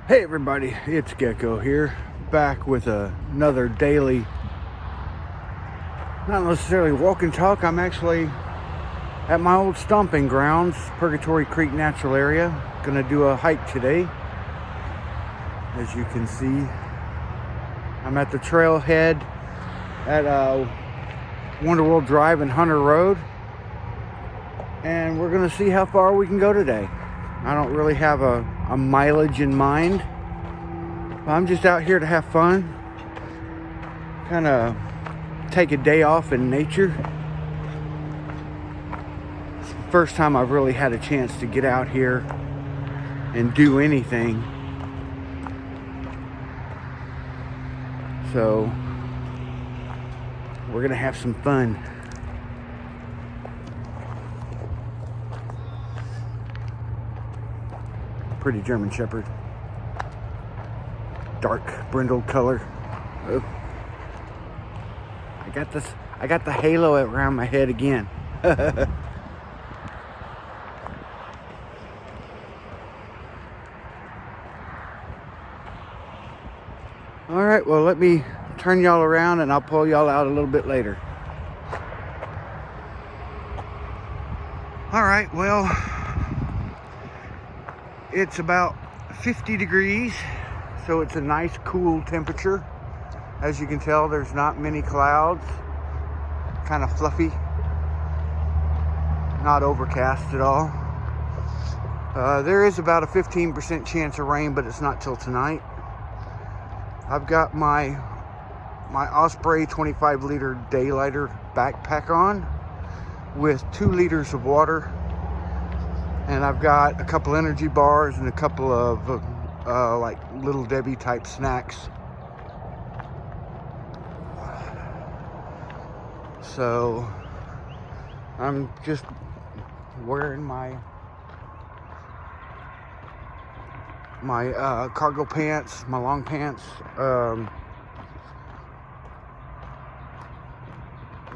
Hey everybody, it's Gekko here, back with another daily, not necessarily walk and talk. I'm actually at my old stomping grounds, Purgatory Creek Natural Area. Gonna do a hike today. As you can see, I'm at the trailhead at Wonder World Drive and Hunter Road, and we're gonna see how far we can go today. I don't really have a mileage in mind. I'm just out here to have fun, kind of take a day off in nature. It's the first time I've really had a chance to get out here and do anything. So we're gonna have some fun. Pretty German Shepherd. Dark brindle color. Oh. I got the halo around my head again. Alright, well, let me turn y'all around and I'll pull y'all out a little bit later. Alright, well, it's about 50 degrees, so it's a nice cool temperature. As you can tell, there's not many clouds, kind of fluffy, not overcast at all. There is about a 15% chance of rain, but it's not till tonight. I've got my Osprey 25-liter daylighter backpack on with 2 liters of water. And I've got a couple energy bars and a couple of like Little Debbie type snacks. So I'm just wearing my cargo pants, my long pants,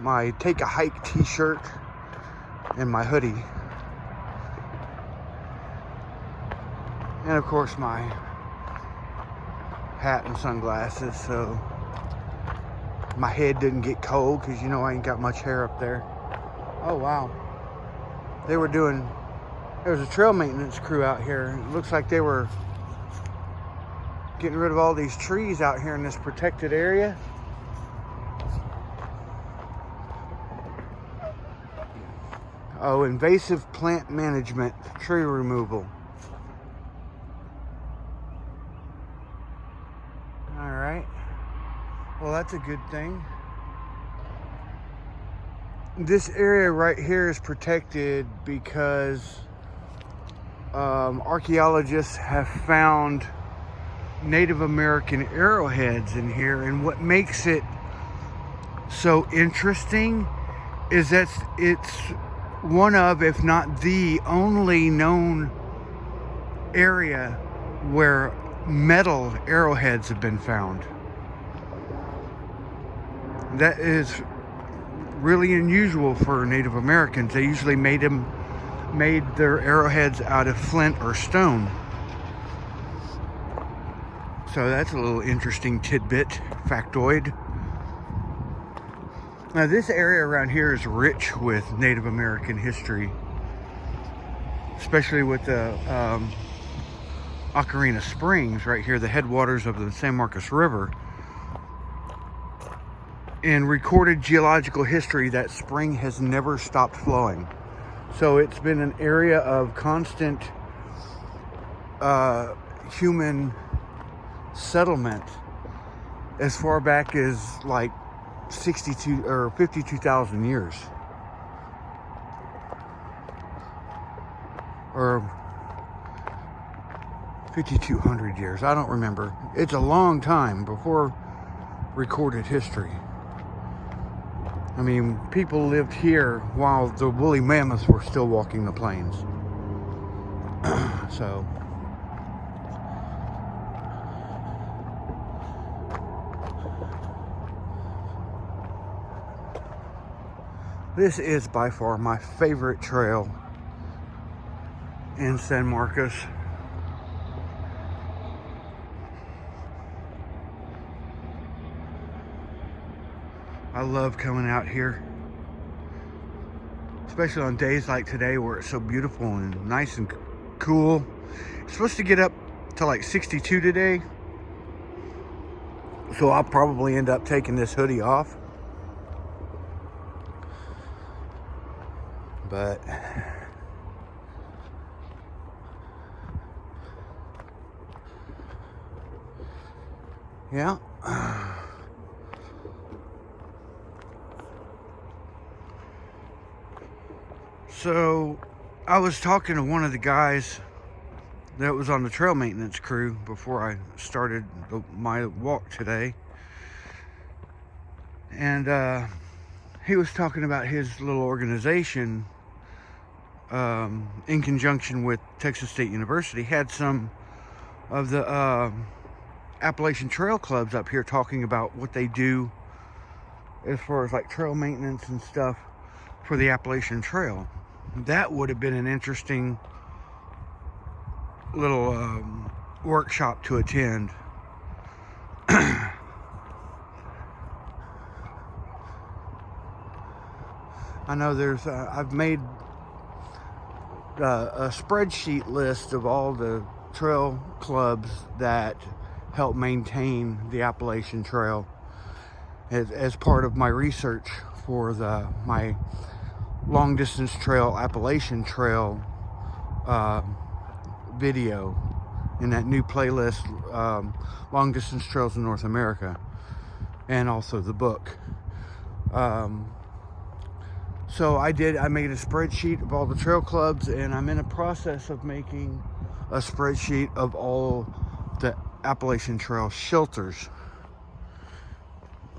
my Take a Hike t-shirt, and my hoodie. And of course my hat and sunglasses, so my head didn't get cold, because you know I ain't got much hair up there. Oh wow. There was a trail maintenance crew out here. It looks like they were getting rid of all these trees out here in this protected area. Oh, invasive plant management, tree removal. Well, that's a good thing. This area right here is protected because archaeologists have found Native American arrowheads in here, and what makes it so interesting is that it's one of, if not the only known area where metal arrowheads have been found. That is really unusual for Native Americans. They usually made their arrowheads out of flint or stone. So that's a little interesting tidbit, factoid. Now this area around here is rich with Native American history, especially with the Ocarina Springs right here, the headwaters of the San Marcos River. In recorded geological history, that spring has never stopped flowing. So it's been an area of constant human settlement as far back as like 62 or 52,000 years. Or 5,200 years, I don't remember. It's a long time before recorded history. I mean, people lived here while the woolly mammoths were still walking the plains. So, this is by far my favorite trail in San Marcos. I love coming out here, especially on days like today where it's so beautiful and nice and cool. It's supposed to get up to like 62 today, so I'll probably end up taking this hoodie off. But yeah. So I was talking to one of the guys that was on the trail maintenance crew before I started my walk today, and he was talking about his little organization in conjunction with Texas State University. Had some of the Appalachian Trail clubs up here talking about what they do as far as like trail maintenance and stuff for the Appalachian Trail. That would have been an interesting little workshop to attend. I know there's I've made a spreadsheet list of all the trail clubs that help maintain the Appalachian Trail as part of my research for my long distance trail, Appalachian Trail video in that new playlist, Long Distance Trails in North America, and also the book. So I made a spreadsheet of all the trail clubs, and I'm in a process of making a spreadsheet of all the Appalachian Trail shelters.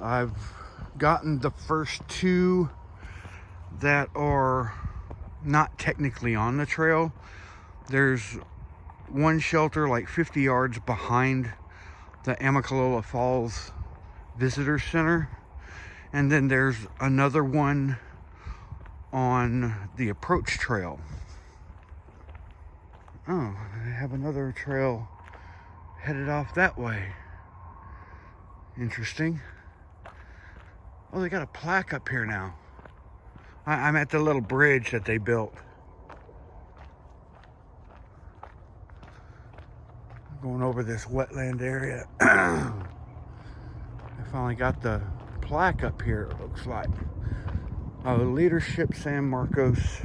I've gotten the first two that are not technically on the trail. There's one shelter like 50 yards behind the Amicalola Falls Visitor Center, and then there's another one on the approach trail. Oh, I have another trail headed off that way. Interesting. Oh, they got a plaque up here now. I'm at the little bridge that they built. Going over this wetland area. I finally got the plaque up here, it looks like. Leadership San Marcos,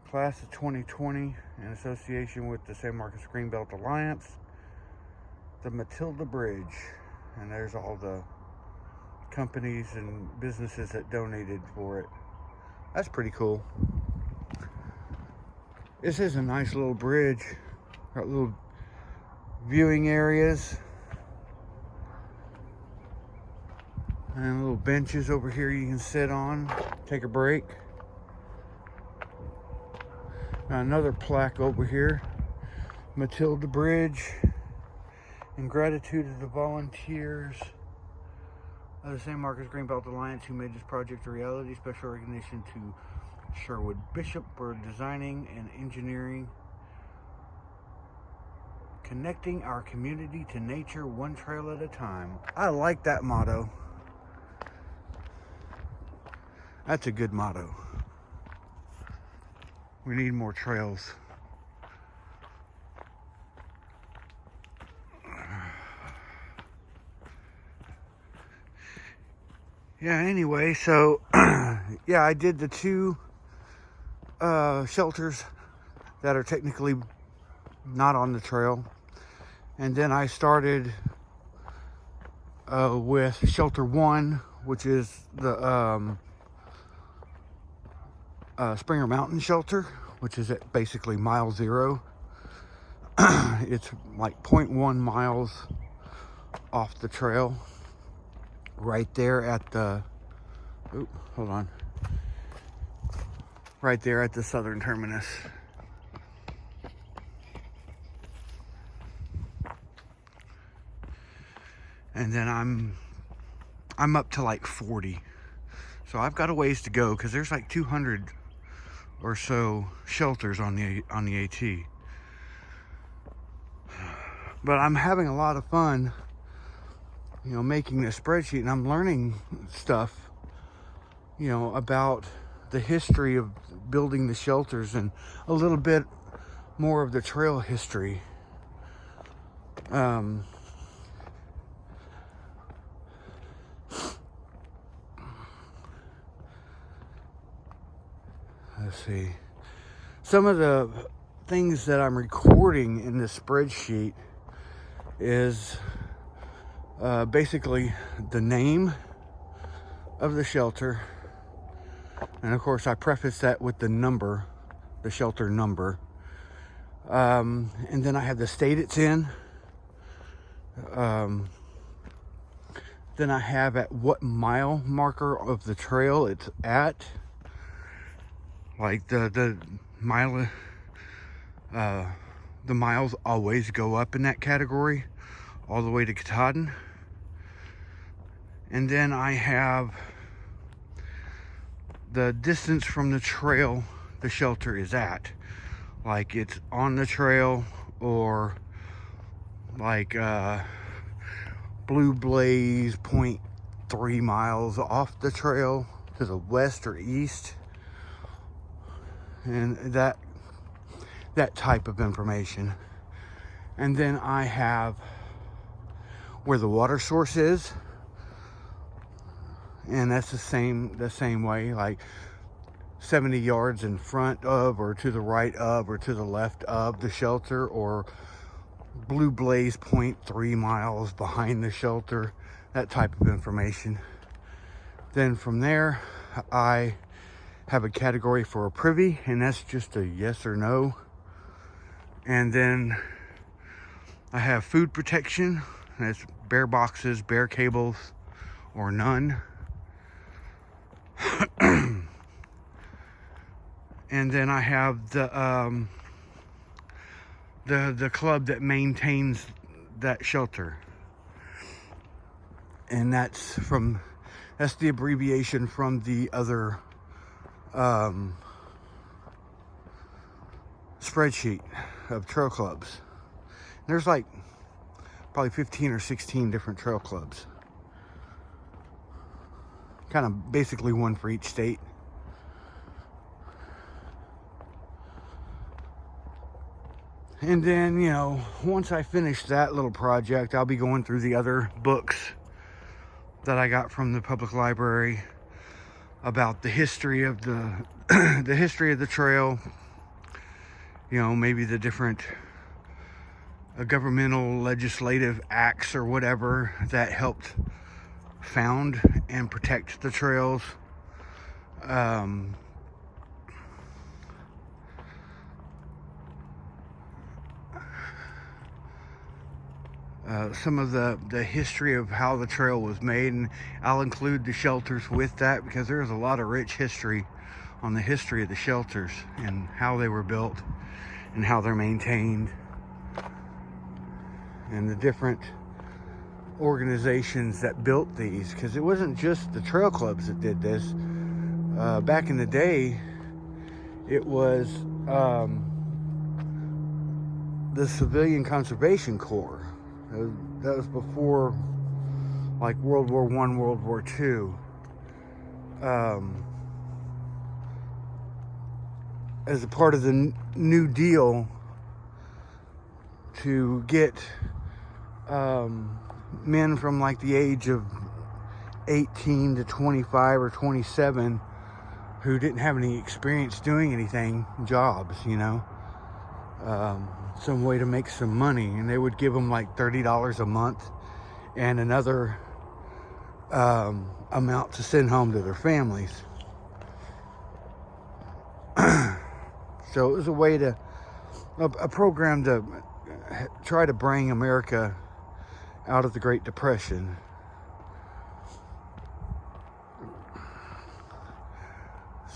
class of 2020, in association with the San Marcos Greenbelt Alliance, the Matilda Bridge, and there's all the companies and businesses that donated for it. That's pretty cool. This is a nice little bridge. Got little viewing areas and little benches over here you can sit on, take a break. Another plaque over here, Matilda Bridge, in gratitude to the volunteers of the San Marcos Greenbelt Alliance who made this project a reality. Special recognition to Sherwood Bishop for designing and engineering, connecting our community to nature one trail at a time. I like that motto. That's a good motto. We need more trails. Yeah, anyway, so yeah, I did the two shelters that are technically not on the trail, and then I started with shelter 1, which is the Springer Mountain shelter, which is at basically mile 0. It's like 0.1 miles off the trail, right there at the right there at the southern terminus. And then I'm up to like 40, so I've got a ways to go because there's like 200 or so shelters on the AT. But I'm having a lot of fun making this spreadsheet, and I'm learning stuff, about the history of building the shelters and a little bit more of the trail history. Let's see. Some of the things that I'm recording in this spreadsheet is basically the name of the shelter. And of course, I preface that with the number, the shelter number. And then I have the state it's in. Then I have at what mile marker of the trail it's at. Like the mile, the miles always go up in that category, all the way to Katahdin. And then I have the distance from the trail the shelter is at. Like it's on the trail, or like Blue Blaze 0.3 miles off the trail to the west or east. And that type of information. And then I have where the water source is, and that's the same way, like 70 yards in front of, or to the right of, or to the left of the shelter, or Blue Blaze 0.3 miles behind the shelter, that type of information. Then from there, I have a category for a privy, and that's just a yes or no. And then I have food protection, that's bare boxes, bare cables, or none. And then I have the club that maintains that shelter, and that's the abbreviation from the other spreadsheet of trail clubs. There's like probably 15 or 16 different trail clubs, kind of basically one for each state. And then, once I finish that little project, I'll be going through the other books that I got from the public library about the history of the history of the trail. Maybe the different governmental legislative acts or whatever that helped found and protect the trails. Some of the history of how the trail was made, and I'll include the shelters with that, because there's a lot of rich history on the history of the shelters and how they were built and how they're maintained, and the different organizations that built these, because it wasn't just the trail clubs that did this. Back in the day, it was the Civilian Conservation Corps. That was before, like, World War I, World War II. As a part of the New Deal to get men from like the age of 18 to 25 or 27 who didn't have any experience doing anything, jobs, some way to make some money, and they would give them like $30 a month and another amount to send home to their families. So it was a way a program to try to bring America out of the Great Depression.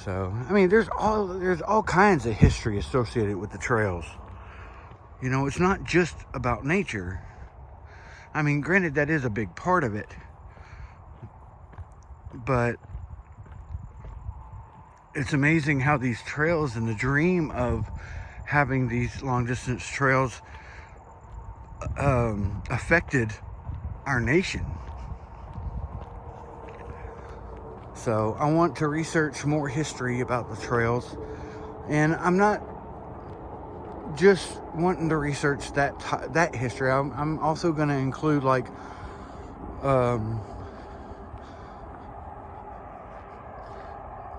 So, there's all kinds of history associated with the trails. It's not just about nature. Granted, that is a big part of it, but it's amazing how these trails and the dream of having these long distance trails affected our nation. So I want to research more history about the trails. And I'm not just wanting to research that history. I'm also going to include like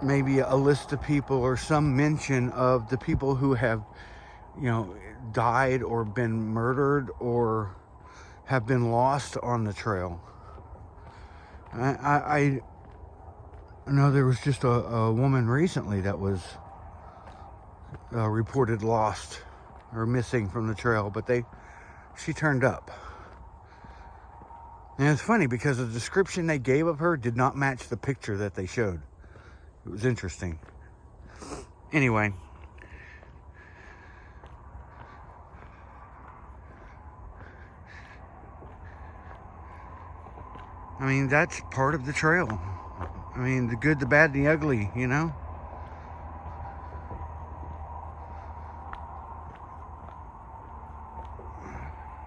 maybe a list of people or some mention of the people who have, died or been murdered or have been lost on the trail. I know there was just a woman recently that was reported lost or missing from the trail, but she turned up. And it's funny because the description they gave of her did not match the picture that they showed. It was interesting. Anyway. I mean, that's part of the trail. I mean, the good, the bad, and the ugly,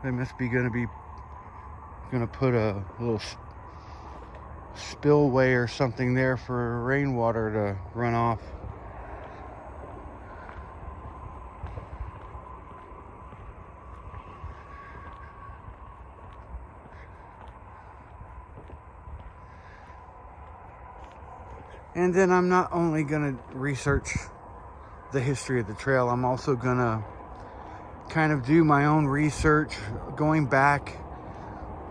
They must be going to put a little spillway or something there for rainwater to run off. And then I'm not only going to research the history of the trail, I'm also going to kind of do my own research, going back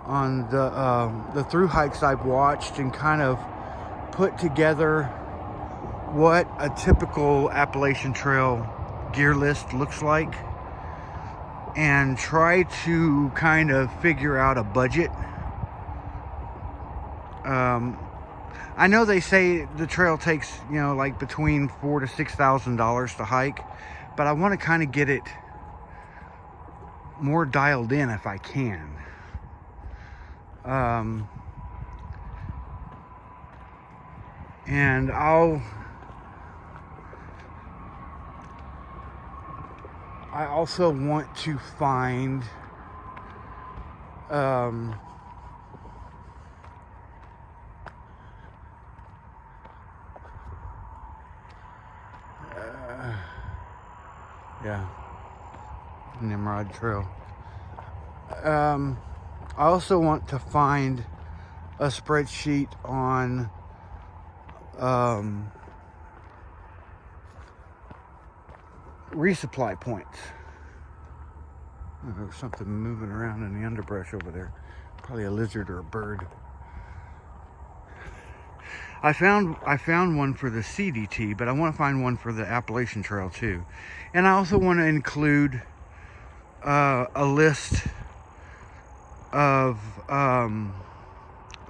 on the through hikes I've watched and kind of put together what a typical Appalachian Trail gear list looks like and try to kind of figure out a budget. I know they say the trail takes, like between $4,000 to $6,000 to hike, but I want to kind of get it more dialed in if I can. And I also want to find Nimrod Trail. I also want to find a spreadsheet on resupply points. Oh, there's something moving around in the underbrush over there. Probably a lizard or a bird. I found one for the CDT, but I want to find one for the Appalachian Trail too. And I also want to include a list of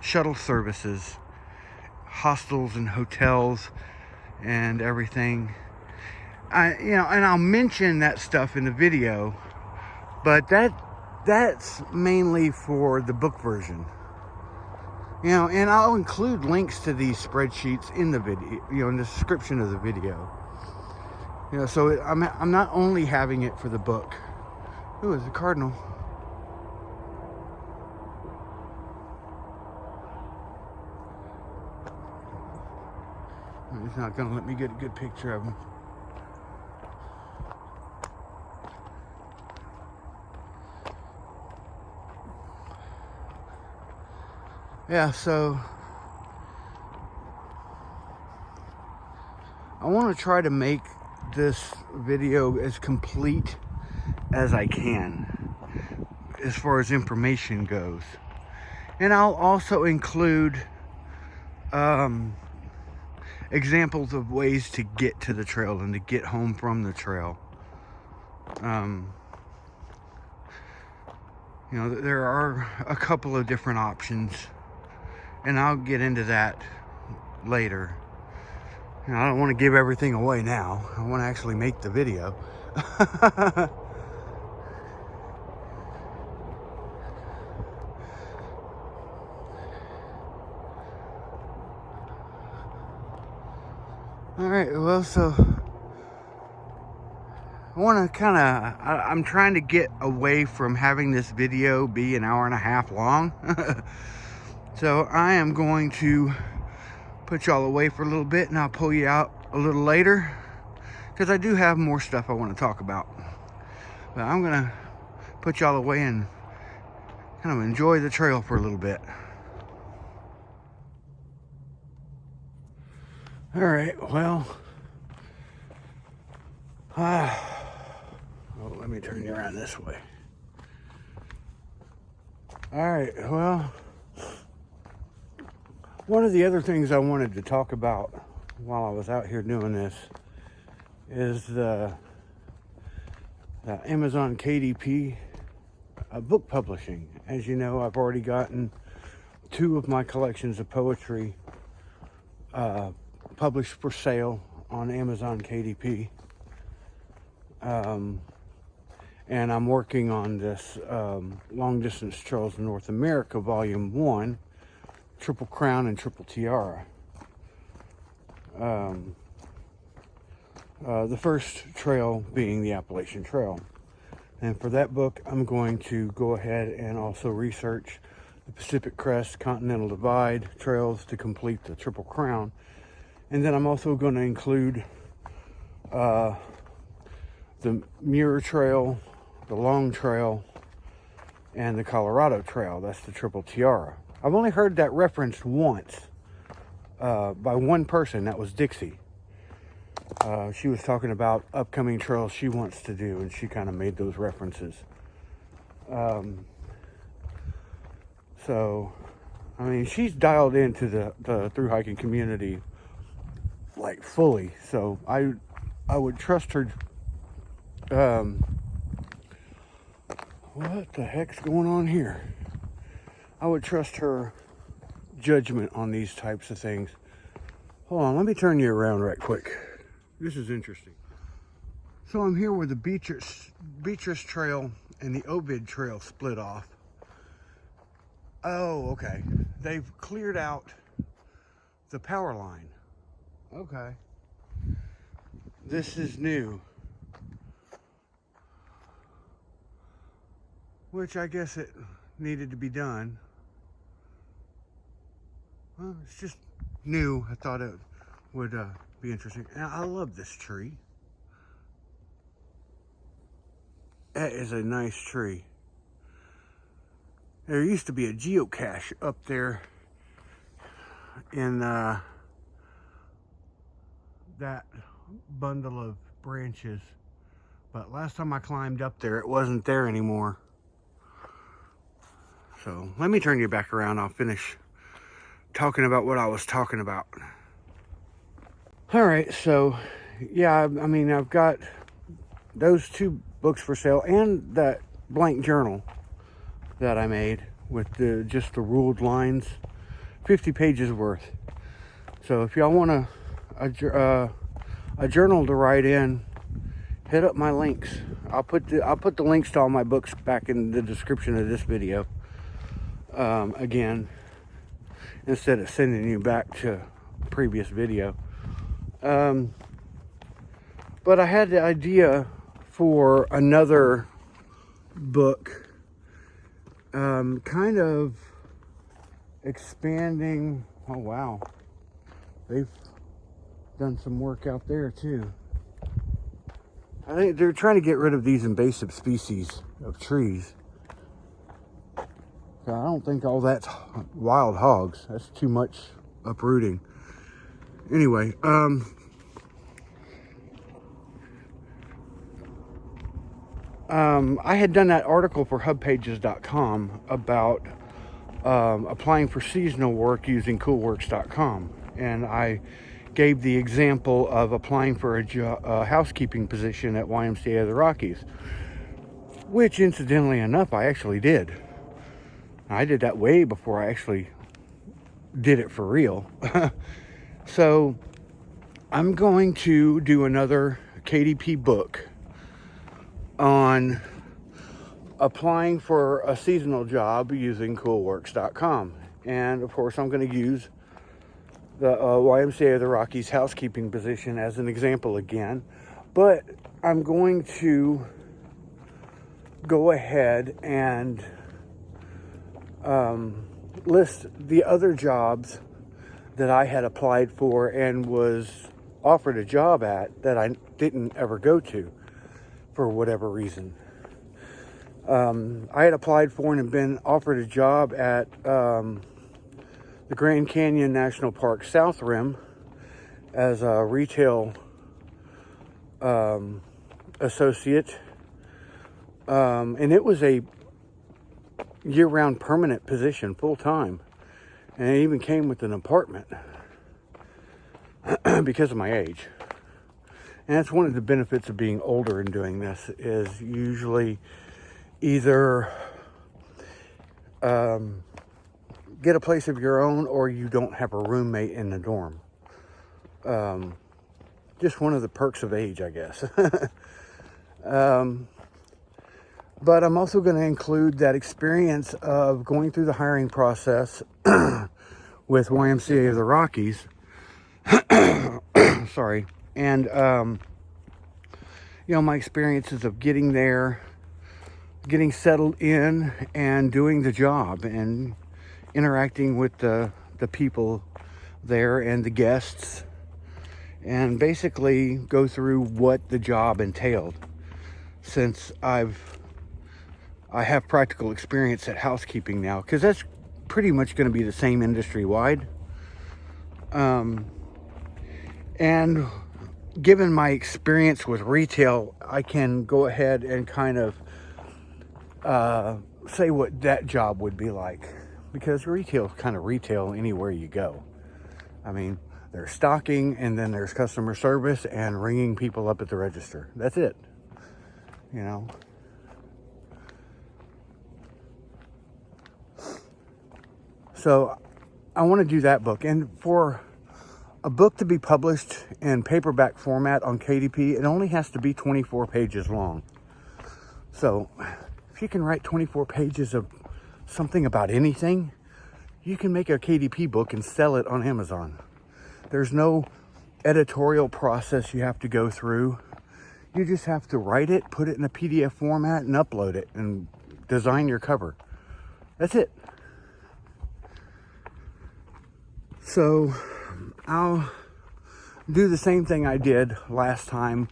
shuttle services, hostels and hotels and everything. And I'll mention that stuff in the video, but that's mainly for the book version. And I'll include links to these spreadsheets in the video, in the description of the video. So I'm not only having it for the book. Ooh, it's a cardinal. He's not going to let me get a good picture of him. Yeah, so I want to try to make this video as complete as I can as far as information goes. And I'll also include examples of ways to get to the trail and to get home from the trail. There are a couple of different options, and I'll get into that later. I don't want to give everything away now. I want to actually make the video. Alright, well, so I want to I'm trying to get away from having this video be an hour and a half long. So I am going to put y'all away for a little bit, and I'll pull you out a little later, because I do have more stuff I want to talk about. But I'm gonna put y'all away and kind of enjoy the trail for a little bit. All right, well, let me turn you around this way. All right, well, one of the other things I wanted to talk about while I was out here doing this is the Amazon KDP book publishing. As you know, I've already gotten 2 of my collections of poetry published for sale on Amazon KDP. And I'm working on this Long Distance Trails in North America Volume 1, Triple Crown and Triple Tiara. The first trail being the Appalachian Trail. And for that book, I'm going to go ahead and also research the Pacific Crest, Continental Divide trails to complete the Triple Crown. And then I'm also going to include the Muir Trail, the Long Trail, and the Colorado Trail. That's the Triple Tiara. I've only heard that referenced once by one person. That was Dixie. She was talking about upcoming trails she wants to do, and she kind of made those references. So, I mean, she's dialed into the thru hiking community like fully. So I would trust her. What the heck's going on here? I would trust her judgment on these types of things. Hold on, let me turn you around right quick. This is interesting. So I'm here where the Beatrice Trail and the Ovid Trail split off. Oh, okay. They've cleared out the power line. Okay. This is new. Which I guess it needed to be done. Well, it's just new. I thought it would be interesting. And I love this tree. That is a nice tree. There used to be a geocache up there in that bundle of branches. But last time I climbed up there, it wasn't there anymore. So let me turn you back around. I'll finish talking about what I was talking about. All right, so yeah, I mean, I've got those 2 books for sale and that blank journal that I made with just the ruled lines, 50 pages worth. So if y'all want a journal to write in, hit up my links. I'll put the links to all my books back in the description of this video. Again, instead of sending you back to previous video. But I had the idea for another book, kind of expanding. Oh wow, they've done some work out there too. I think they're trying to get rid of these invasive species of trees. I don't think all that's wild hogs. That's too much uprooting. Anyway, I had done that article for hubpages.com about applying for seasonal work using coolworks.com. And I gave the example of applying for a housekeeping position at YMCA of the Rockies, which incidentally enough, I actually did. I did that way before I actually did it for real. So I'm going to do another KDP book on applying for a seasonal job using coolworks.com. And of course, I'm going to use the YMCA of the Rockies housekeeping position as an example again. But I'm going to go ahead and list the other jobs that I had applied for and was offered a job at that I didn't ever go to for whatever reason. I had applied for and been offered a job at the Grand Canyon National Park South Rim as a retail associate. And it was a year-round permanent position, full-time. And it even came with an apartment because of my age. And that's one of the benefits of being older and doing this, is usually either get a place of your own, or you don't have a roommate in the dorm. Just one of the perks of age, I guess. But I'm also going to include that experience of going through the hiring process with YMCA of the Rockies. Sorry. And, my experiences of getting there, getting settled in, and doing the job, and interacting with the people there and the guests, and basically go through what the job entailed, since I have practical experience at housekeeping now, because that's pretty much going to be the same industry wide. And given my experience with retail, I can go ahead and kind of say what that job would be like, because retail is kind of retail anywhere you go. I mean, there's stocking, and then there's customer service and ringing people up at the register. That's it. So I want to do that book. And for a book to be published in paperback format on KDP, it only has to be 24 pages long. So if you can write 24 pages of something about anything, you can make a KDP book and sell it on Amazon. There's no editorial process you have to go through. You just have to write it, put it in a PDF format, and upload it, and design your cover. That's it. So I'll do the same thing I did last time,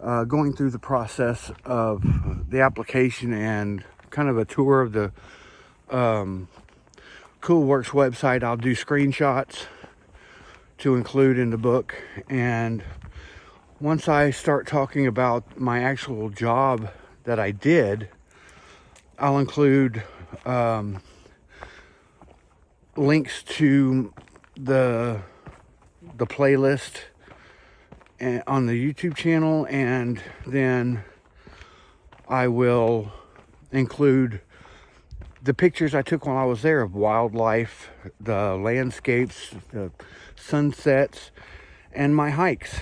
going through the process of the application and kind of a tour of the Coolworks website. I'll do screenshots to include in the book, and once I start talking about my actual job that I did, I'll include links to the playlist on the YouTube channel, and then I will include the pictures I took while I was there of wildlife, the landscapes, the sunsets, and my hikes.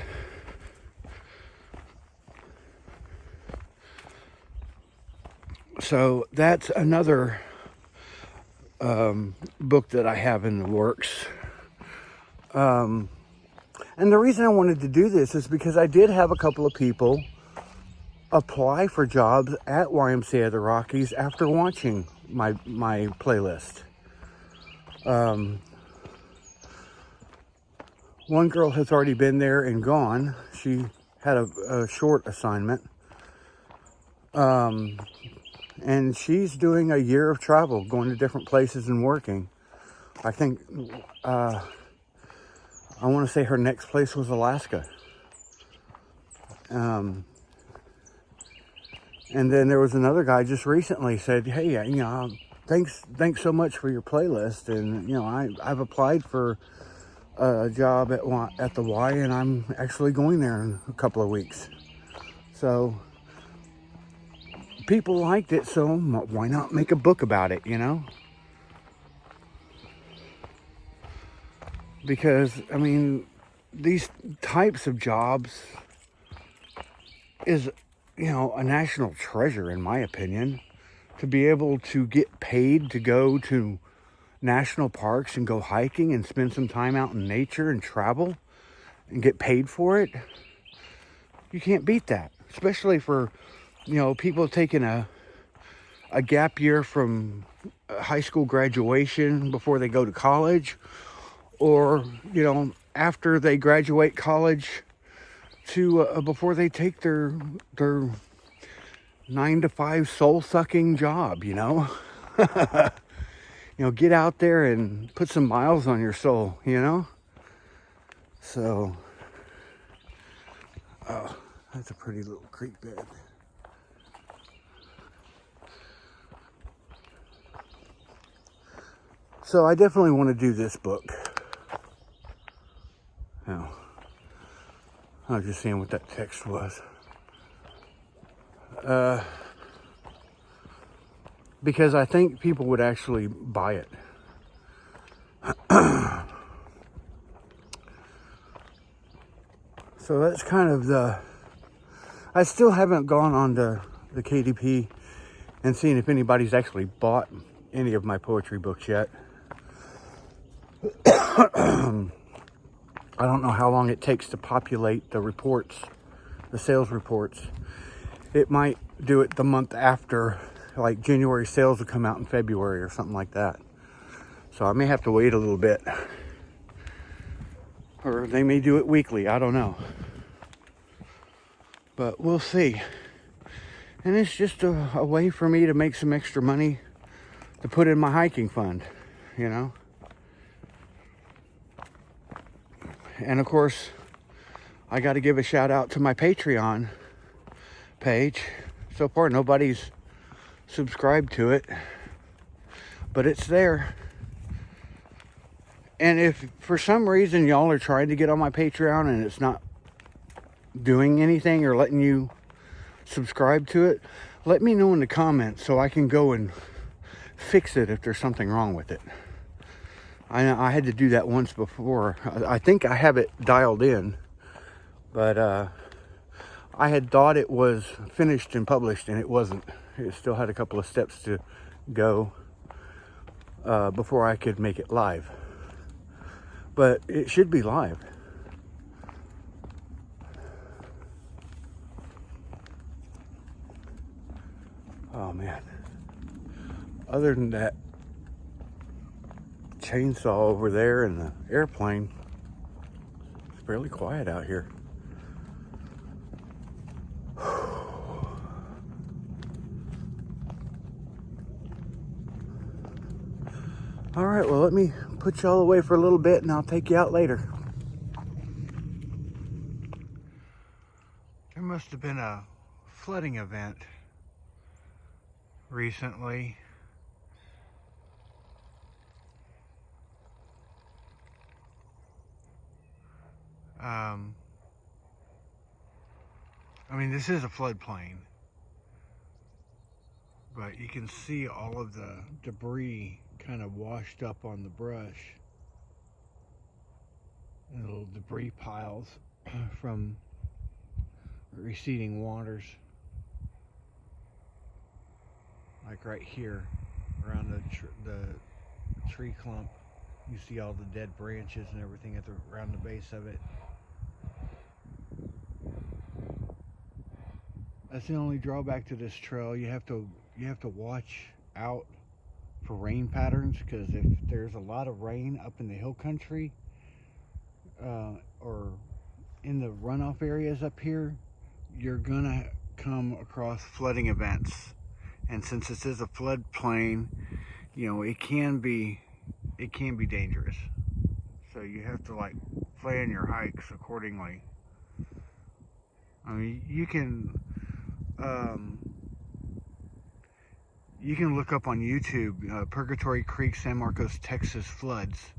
So that's another book that I have in the works. And the reason I wanted to do this is because I did have a couple of people apply for jobs at YMCA of the Rockies after watching my playlist. One girl has already been there and gone. She had a short assignment. And she's doing a year of travel, going to different places and working. I think, I want to say her next place was Alaska. And then there was another guy just recently said, hey, thanks so much for your playlist. And, I've applied for a job at the Y, and I'm actually going there in a couple of weeks. So people liked it, so why not make a book about it, Because, these types of jobs is, a national treasure, in my opinion. To be able to get paid to go to national parks and go hiking and spend some time out in nature and travel and get paid for it, you can't beat that. Especially for, people taking a gap year from high school graduation before they go to college, or, you know, after they graduate college to before they take their 9-to-5 soul-sucking job, you know. You know, get out there and put some miles on your soul, you know. So, oh, that's a pretty little creek bed. So I definitely want to do this book. Now, I was just seeing what that text was. Because I think people would actually buy it. So that's kind of the... I still haven't gone on to the KDP and seen if anybody's actually bought any of my poetry books yet. I don't know how long it takes to populate the reports, the sales reports. It might do it the month after, like January sales will come out in February or something like that. So I may have to wait a little bit. Or they may do it weekly, I don't know. But we'll see. And it's just a way for me to make some extra money to put in my hiking fund, you know. And of course, I got to give a shout out to my Patreon page. So far, nobody's subscribed to it, but it's there. And if for some reason y'all are trying to get on my Patreon and it's not doing anything or letting you subscribe to it, let me know in the comments so I can go and fix it if there's something wrong with it. I had to do that once before. I think I have it dialed in, but I had thought it was finished and published, and it wasn't. It still had a couple of steps to go before I could make it live. But it should be live. Oh man. Other than that chainsaw over there and the airplane, it's fairly quiet out here. All right, well, let me put y'all away for a little bit and I'll take you out later. There must have been a flooding event recently. I mean, this is a floodplain, but you can see all of the debris kind of washed up on the brush. And little debris piles from receding waters. Like right here, around the tree clump, you see all the dead branches and everything around the base of it. That's the only drawback to this trail. You have to watch out for rain patterns, because if there's a lot of rain up in the hill country or in the runoff areas up here, you're gonna come across flooding events. And since this is a floodplain, you know, it can be dangerous. So you have to like plan your hikes accordingly. I mean, you can look up on YouTube Purgatory Creek, San Marcos, Texas floods,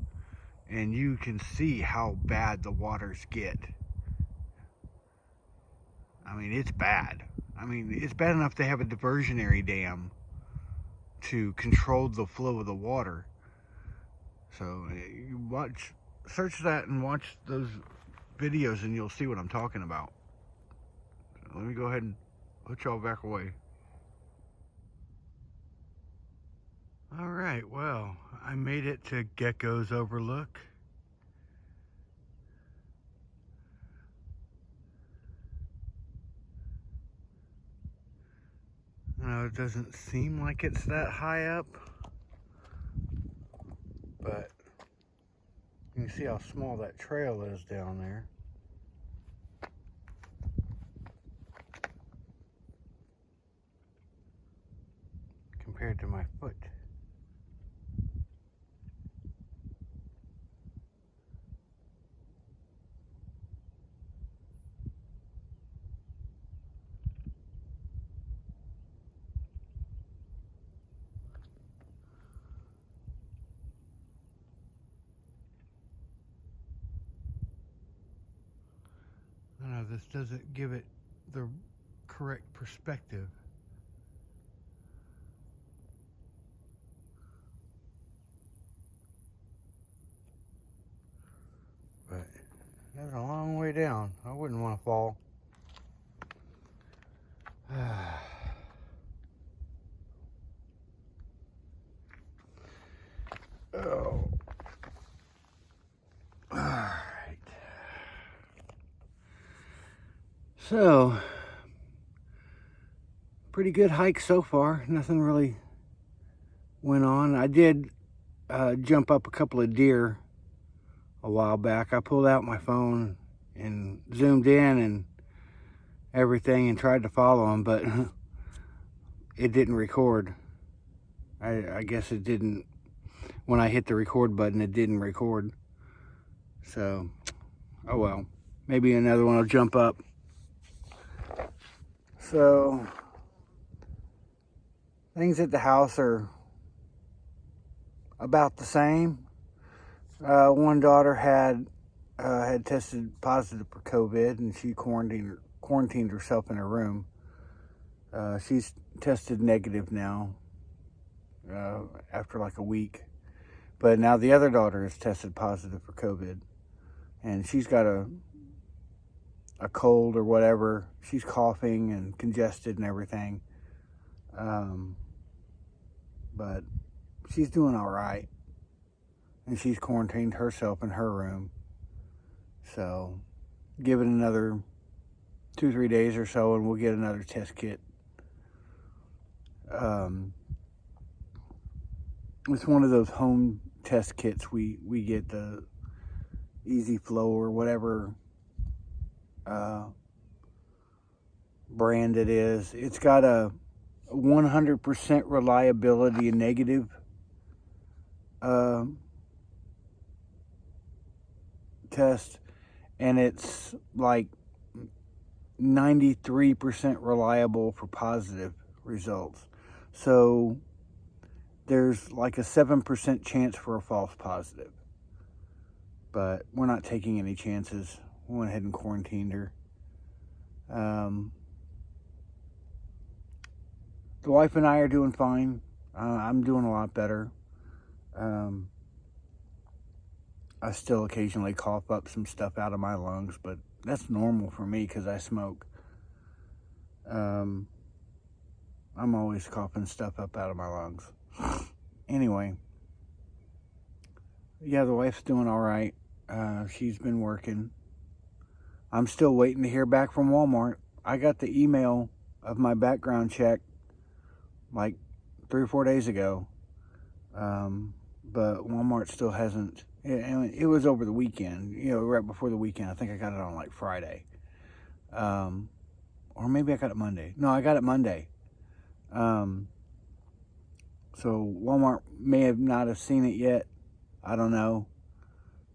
and you can see how bad the waters get. I mean, it's bad. I mean, it's bad enough they have a diversionary dam to control the flow of the water. So you search that and watch those videos and you'll see what I'm talking about. Let me go ahead and put y'all back away. All right, well, I made it to Gekko's Overlook. It doesn't seem like it's that high up, but You can see how small that trail is down there. Compared to my foot. I know this doesn't give it the correct perspective. But that's a long way down. I wouldn't want to fall. Oh. Alright. So, pretty good hike so far. Nothing really went on. I did jump up a couple of deer a while back. I pulled out my phone and zoomed in and everything and tried to follow them, but it didn't record. I guess it didn't. When I hit the record button, it didn't record. So, oh well. Maybe another one will jump up. So, things at the house are about the same. One daughter had tested positive for COVID, and she quarantined herself in her room. She's tested negative now after like a week. But now the other daughter is tested positive for COVID, and she's got a cold or whatever. She's coughing and congested and everything. But she's doing all right. And she's quarantined herself in her room. So give it another 2-3 days or so and we'll get another test kit. It's one of those home test kits. We get the Easy Flow or whatever brand it is. It's got a 100% reliability negative test, and it's like 93% reliable for positive results. So there's like a 7% chance for a false positive. But we're not taking any chances. We went ahead and quarantined her. The wife and I are doing fine. I'm doing a lot better. I still occasionally cough up some stuff out of my lungs, but that's normal for me because I smoke. I'm always coughing stuff up out of my lungs. Anyway, yeah, the wife's doing all right. She's been working. I'm still waiting to hear back from Walmart. I got the email of my background check like 3 or 4 days ago. But Walmart still hasn't. It was over the weekend, right before the weekend. I think I got it on like Friday. Or maybe I got it Monday. No, I got it Monday. So Walmart may have not have seen it yet. I don't know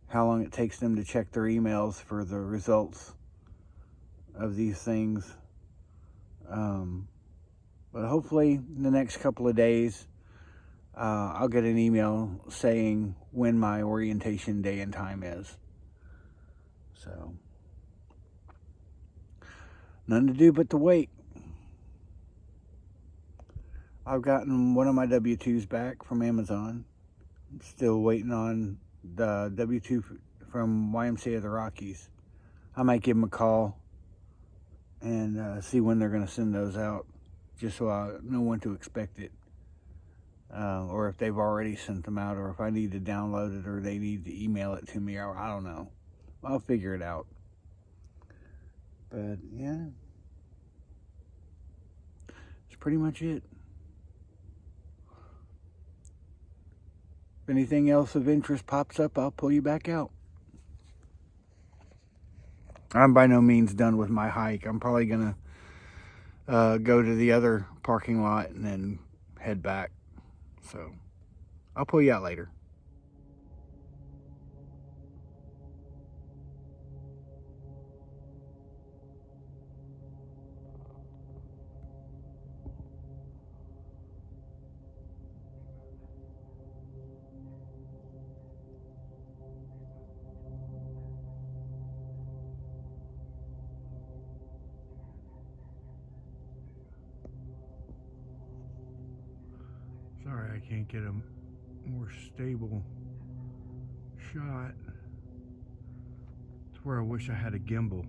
how long it takes them to check their emails for the results of these things. But hopefully in the next couple of days, I'll get an email saying when my orientation day and time is. So, nothing to do but to wait. I've gotten one of my W-2s back from Amazon. I'm still waiting on the W-2 from YMCA of the Rockies. I might give them a call and see when they're going to send those out, just so I know when to expect it. Or if they've already sent them out, or if I need to download it, or they need to email it to me, or I don't know. I'll figure it out. But yeah, that's pretty much it. If anything else of interest pops up, I'll pull you back out. I'm by no means done with my hike. I'm probably gonna go to the other parking lot and then head back. So I'll pull you out later. Sorry, I can't get a more stable shot. It's where I wish I had a gimbal.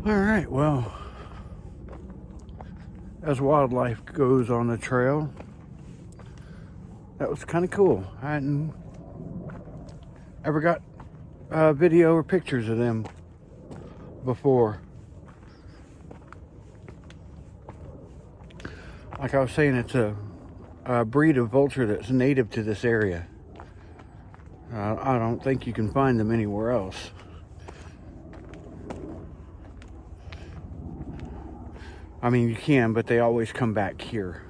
All right, well, as wildlife goes on the trail, that was kind of cool. I hadn't ever got video or pictures of them before. Like I was saying, it's a breed of vulture that's native to this area. I don't think you can find them anywhere else. I mean, you can, but they always come back here.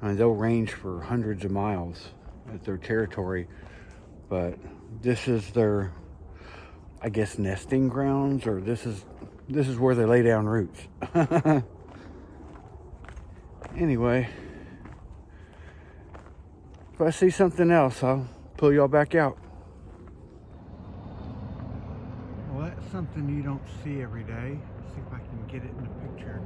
I mean, they'll range for hundreds of miles at their territory, but this is their, I guess, nesting grounds, or this is where they lay down roots. Anyway, if I see something else, I'll pull y'all back out. Well, that's something you don't see every day. Let's see if I can get it in the picture.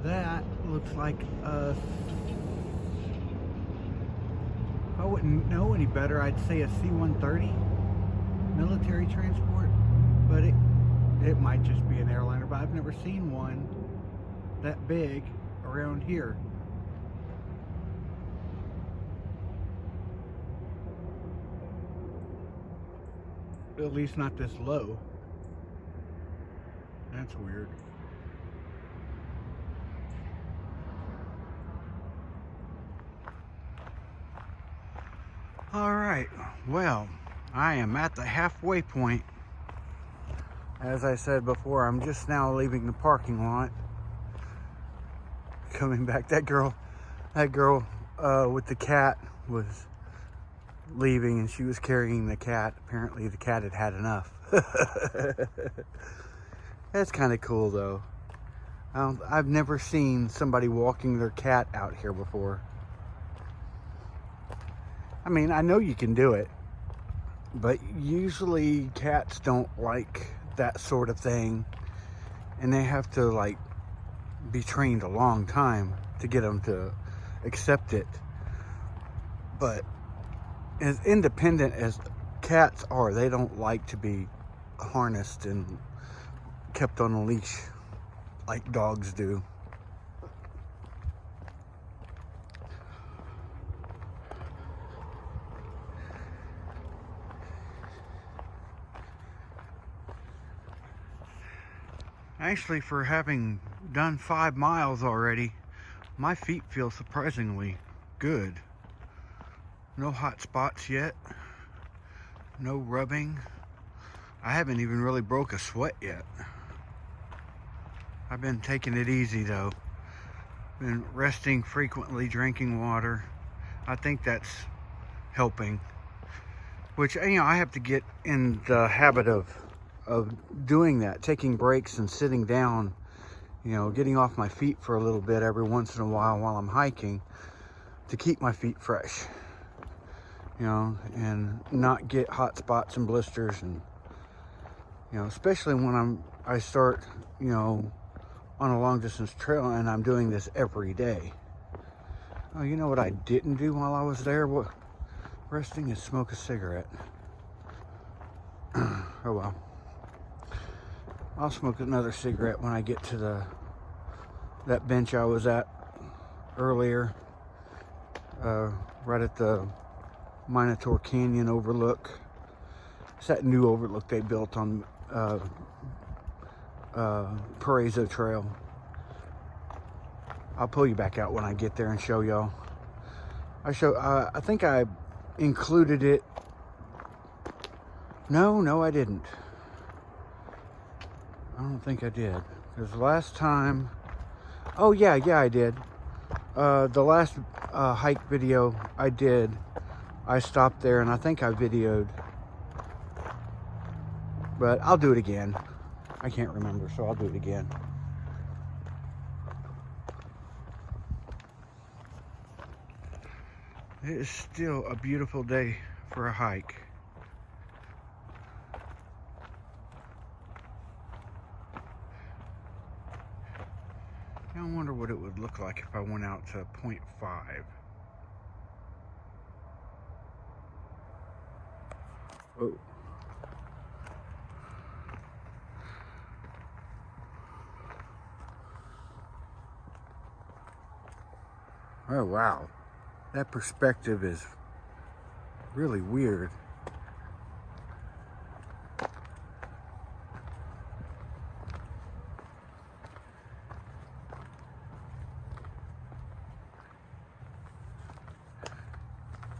That looks like a... If I wouldn't know any better, I'd say a C-130 military transport, but it might just be an airliner, but I've never seen one that big around here. At least not this low. That's weird. All right, well, I am at the halfway point. As I said before, I'm just now leaving the parking lot. Coming back, that girl with the cat was leaving, and she was carrying the cat. Apparently the cat had had enough. That's kind of cool though. I've never seen somebody walking their cat out here before. I mean, I know you can do it, but usually cats don't like that sort of thing, and they have to like be trained a long time to get them to accept it. But as independent as cats are, they don't like to be harnessed and kept on a leash like dogs do. Actually, for having done 5 miles already, my feet feel surprisingly good. No hot spots yet. No rubbing. I haven't even really broke a sweat yet. I've been taking it easy though. Been resting frequently, drinking water. I think that's helping. Which, you know, I have to get in the habit of doing that, taking breaks and sitting down, you know, getting off my feet for a little bit every once in a while I'm hiking, to keep my feet fresh, you know, and not get hot spots and blisters. And, you know, especially when I start, you know, on a long distance trail and I'm doing this every day. Oh, you know what I didn't do while I was there? What, resting is smoke a cigarette. Oh well. I'll smoke another cigarette when I get to that bench I was at earlier. Right at the Minotaur Canyon Overlook. It's that new overlook they built on Purgatory Trail. I'll pull you back out when I get there and show y'all. I think I included it. No, I didn't. I don't think I did. Because the last time... Oh, yeah, I did. The last hike video I did, I stopped there and I think I videoed. But I'll do it again. I can't remember, so I'll do it again. It is still a beautiful day for a hike. I wonder what it would look like if I went out to 0.5. Oh. Oh, wow. That perspective is really weird.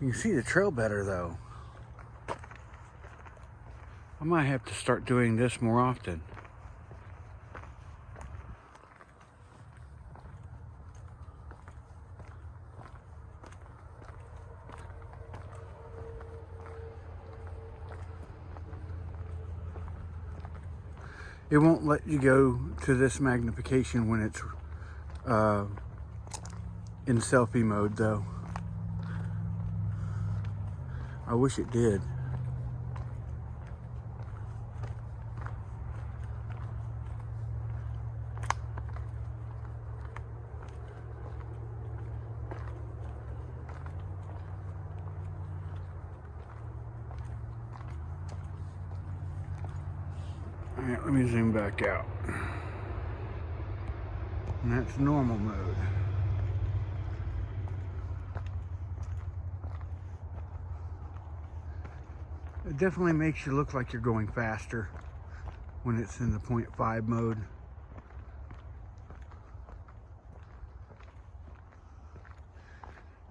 You can see the trail better though. I might have to start doing this more often. It won't let you go to this magnification when it's in selfie mode though. I wish it did. All right, let me zoom back out. And that's normal mode. It definitely makes you look like you're going faster when it's in the 0.5 mode.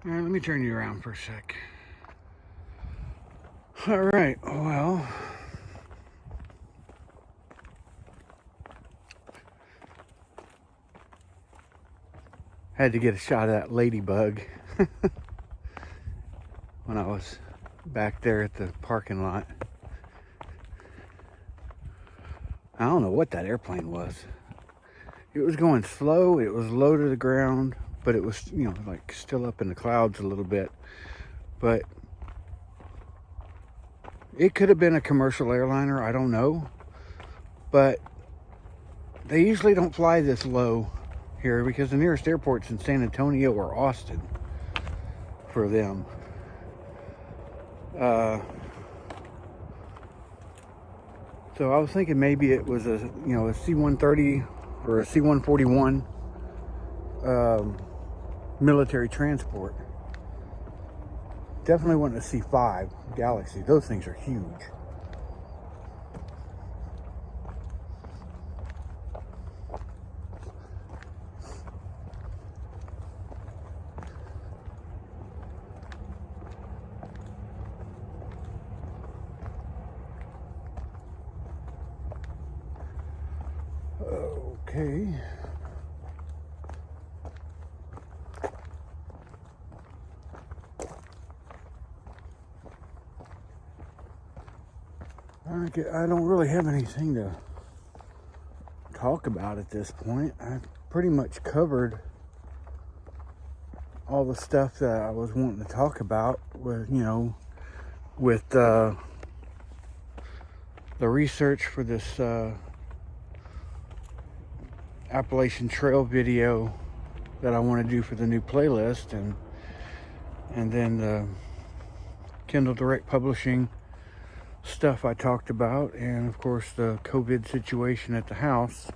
All right, let me turn you around for a sec. All right, well. Had to get a shot of that ladybug when I was back there at the parking lot. I don't know what that airplane was. It was going slow, it was low to the ground, but it was, you know, like still up in the clouds a little bit. But it could have been a commercial airliner, I don't know. But they usually don't fly this low here because the nearest airport's in San Antonio or Austin for them. So I was thinking maybe it was a, you know, a C-130 or a C-141 military transport. Definitely wasn't a C-5 Galaxy. Those things are huge. Okay. I don't really have anything to talk about at this point. I've pretty much covered all the stuff that I was wanting to talk about with, you know, with the research for this Appalachian Trail video that I want to do for the new playlist, and and then the Kindle Direct Publishing stuff I talked about, and of course the COVID situation at the house.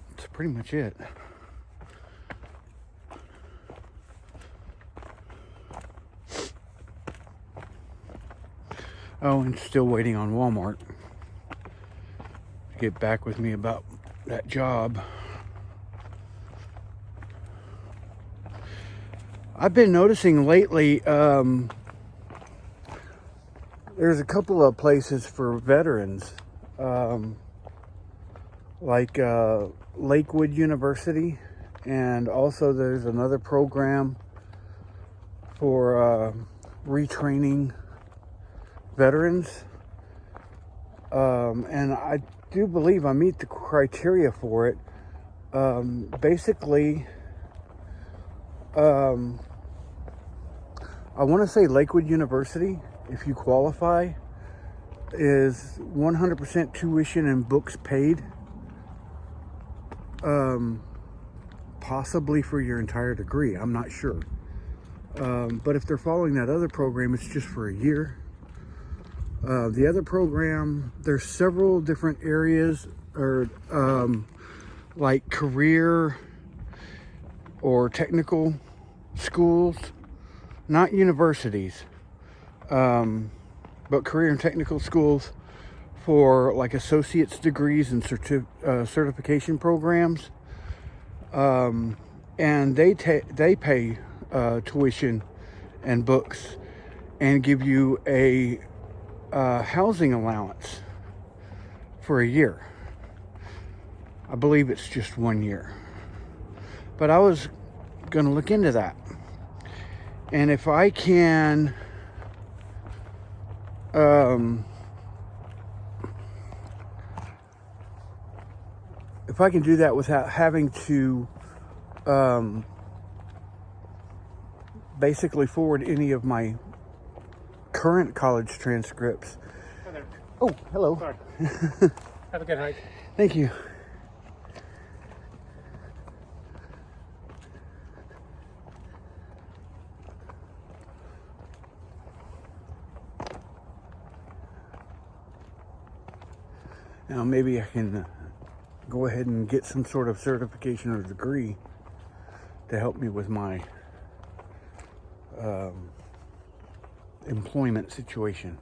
That's pretty much it. Oh, and still waiting on Walmart to get back with me about that job. I've been noticing lately, there's a couple of places for veterans, like Lakewood University, and also there's another program for retraining veterans, and I do believe I meet the criteria for it. Basically, I want to say Lakewood University, if you qualify, is 100% tuition and books paid, possibly for your entire degree. I'm not sure, but if they're following that other program, it's just for a year. The other program, there's several different areas, or like career or technical schools, not universities, but career and technical schools for like associate's degrees and certification programs, and they pay tuition and books and give you a housing allowance for a year. I believe it's just 1 year, but I was going to look into that, and if I can do that without having to basically forward any of my current college transcripts. Hi there. Oh, hello. Sorry. Have a good hike. Thank you. Now maybe I can go ahead and get some sort of certification or degree to help me with my employment situation.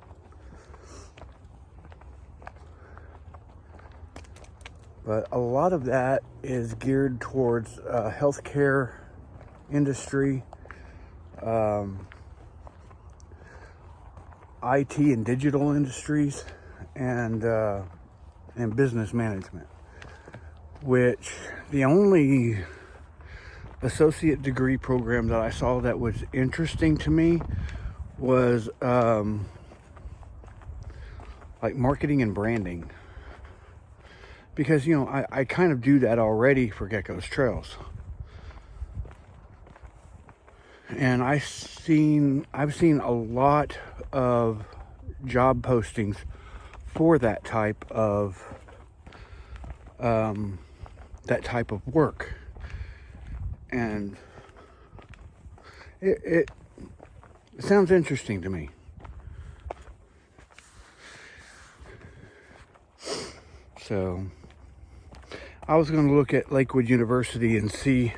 But a lot of that is geared towards healthcare industry, IT and digital industries, and business management, which the only associate degree program that I saw that was interesting to me was like marketing and branding, because you know I kind of do that already for Gekko's Trails, and I've seen a lot of job postings for that type of work, and it sounds interesting to me. So I was going to look at Lakewood University and see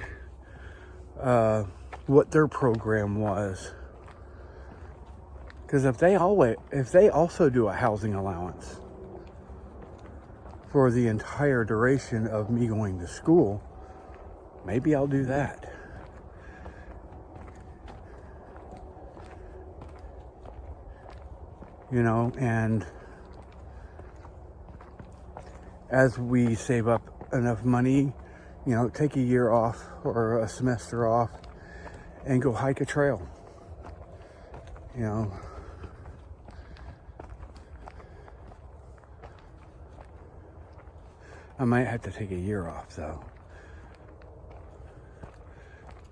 what their program was, because if they also do a housing allowance for the entire duration of me going to school, maybe I'll do that. You know, and as we save up enough money, you know, take a year off or a semester off and go hike a trail. You know, I might have to take a year off though,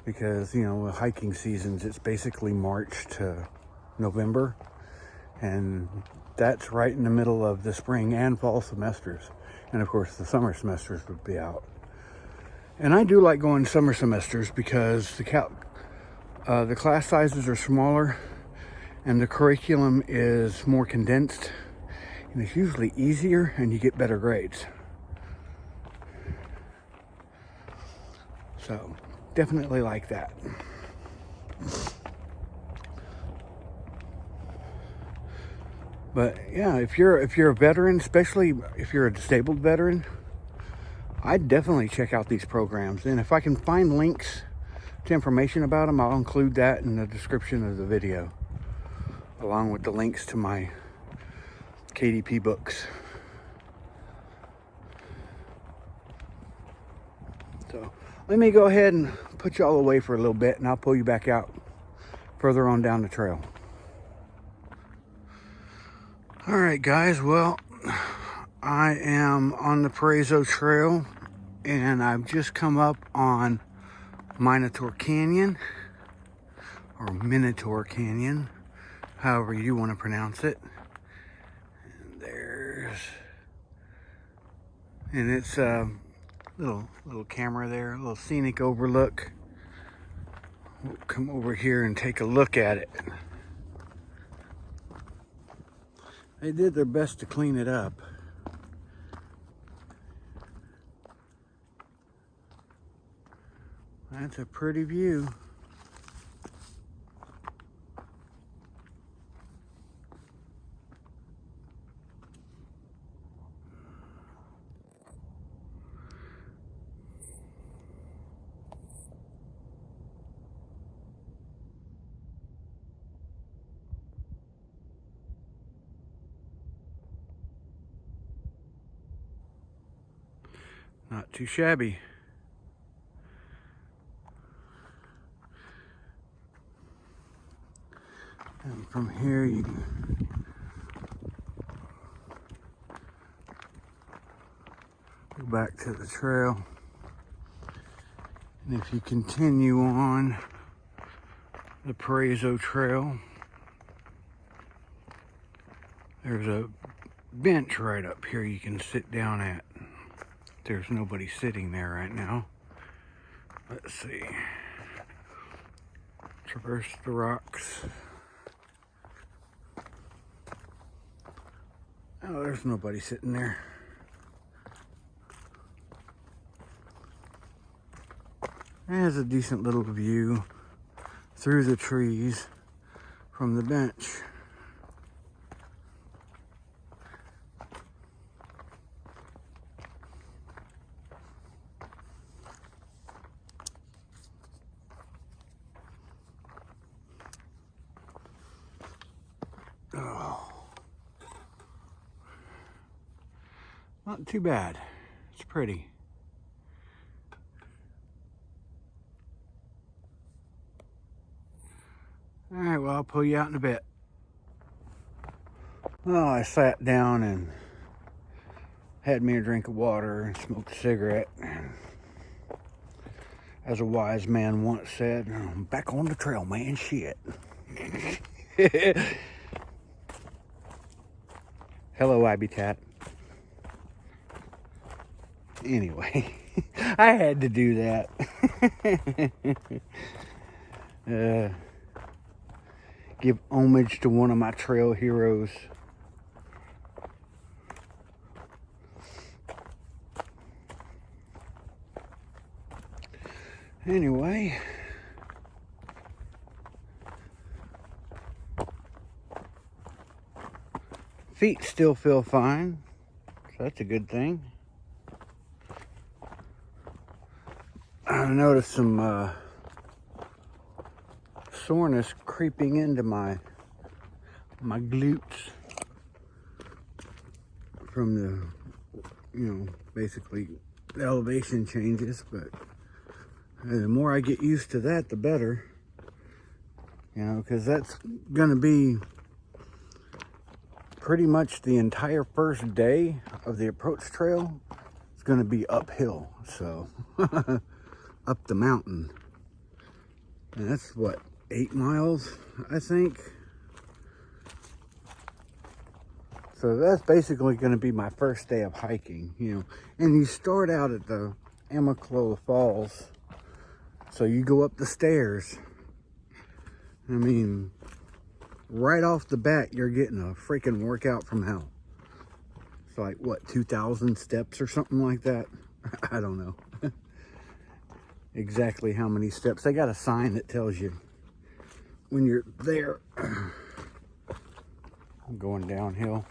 because you know, with hiking seasons, it's basically March to November, and that's right in the middle of the spring and fall semesters. And of course the summer semesters would be out. And I do like going summer semesters because The class sizes are smaller and the curriculum is more condensed, and it's usually easier and you get better grades. So definitely like that. But yeah, if you're a veteran, especially if you're a disabled veteran, I'd definitely check out these programs. And if I can find links to information about them, I'll include that in the description of the video, along with the links to my KDP books. So let me go ahead and put you all away for a little bit, and I'll pull you back out further on down the trail. All right, guys, well, I am on the Purgatory Trail, and I've just come up on Minotaur Canyon, or Minotaur Canyon, however you want to pronounce it. And it's a little camera there, a little scenic overlook. We'll come over here and take a look at it. They did their best to clean it up. That's a pretty view. Not too shabby. And from here you can go back to the trail. And if you continue on the Purgatory Trail, there's a bench right up here you can sit down at. There's nobody sitting there right now. Let's see. Traverse the rocks. Oh, there's nobody sitting there. It has a decent little view through the trees from the bench. Oh, not too bad. It's pretty. All right, well, I'll pull you out in a bit. Well, I sat down and had me a drink of water and smoked a cigarette. As a wise man once said, I'm back on the trail, man, shit. Hello, Habitat. Anyway, I had to do that. Give homage to one of my trail heroes. Anyway, feet still feel fine, so that's a good thing. I noticed some soreness creeping into my glutes from the, basically the elevation changes, but the more I get used to that, the better, because that's gonna be pretty much the entire first day of the approach trail. It's gonna be uphill, so up the mountain. And that's what, 8 miles, I think. So that's basically going to be my first day of hiking, And you start out at the Amicalola Falls. So you go up the stairs I mean, right off the bat, you're getting a freaking workout from hell. It's like, what, 2,000 steps or something like that? I don't know exactly how many steps. They got a sign that tells you when you're there. I'm going downhill.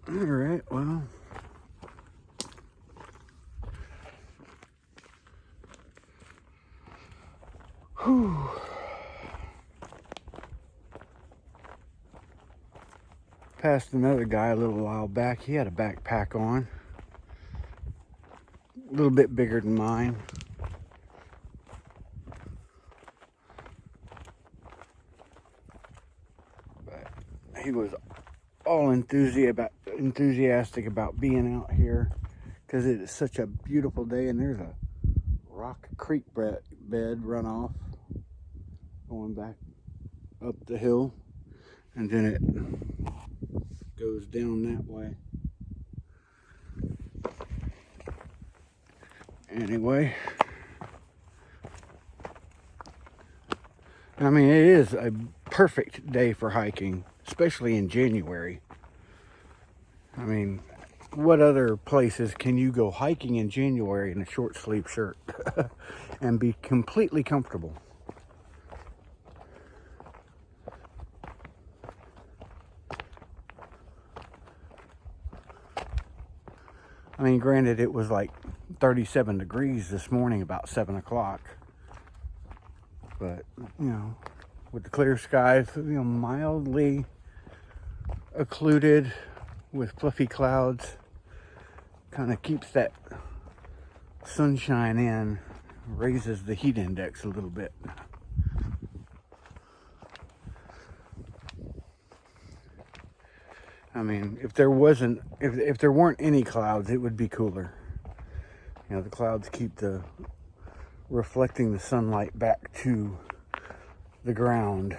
All right, well. Whew. Passed another guy a little while back. He had a backpack on. A little bit bigger than mine. But he was all enthusiastic about being out here because it is such a beautiful day, and there's a rock creek bed runoff going back up the hill, and then it goes down that way. Anyway, I mean, it is a perfect day for hiking, especially in January. I mean, what other places can you go hiking in January in a short sleeve shirt and be completely comfortable? I mean, granted, it was like 37 degrees this morning about 7 o'clock. But, you know, with the clear skies, you know, mildly occluded with fluffy clouds, kind of keeps that sunshine in, raises the heat index a little bit. I mean, if there weren't any clouds, it would be cooler. You know, the clouds keep reflecting the sunlight back to the ground.